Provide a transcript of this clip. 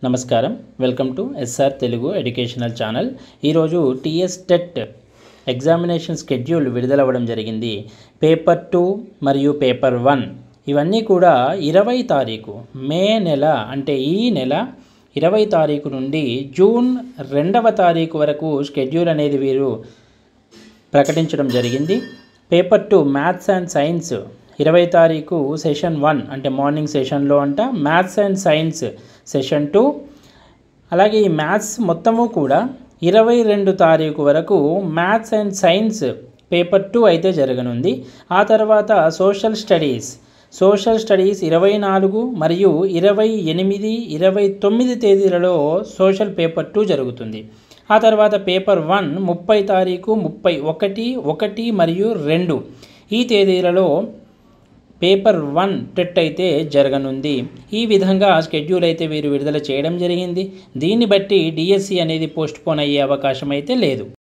నమస్కారం welcome to SR Telugu educational channel ఈ రోజు టిఎస్ టెట్ ఎగ్జామినేషన్ షెడ్యూల్ విడుదల అవ్వడం జరిగింది పేపర్ 2 మరియు పేపర్ 1 ఇవన్నీ కూడా 20 తారీఖు మే నెల అంటే ఈ నెల 20 తారీఖు నుండి జూన్ 2వ తారీఖు వరకు షెడ్యూల్ అనేది వీరు ప్రకటించడం జరిగింది పేపర్ 2 మ్యాథ్స్ అండ్ సైన్స్ 20 తారీఖు సెషన్ 1 అంటే మార్నింగ్ సెషన్లో అంట మ్యాథ్స్ అండ్ సైన్స్ సెషన్ 2 అలాగే ఈ మ్యాథ్స్ మొత్తము కూడా 22 తారీఖు వరకు మ్యాథ్స్ అండ్ సైన్స్ పేపర్ 2 అయితే జరగనుంది ఆ తర్వాత సోషల్ స్టడీస్ 24 మరియు 28 29 తేదీలలో సోషల్ పేపర్ 2 జరుగుతుంది ఆ తర్వాత పేపర్ 1 30 తారీఖు 31 1 మరియు 2 ఈ తేదీలలో పేపర్ 1 టెట్ అయితే జరగనుంది ఈ విధంగా షెడ్యూల్ అయితే వీరు విడుదల చేయడం జరిగింది దీన్ని బట్టి డిఎస్సి అనేది పోస్ట్ పోన్ అయ్యే అవకాశం అయితే లేదు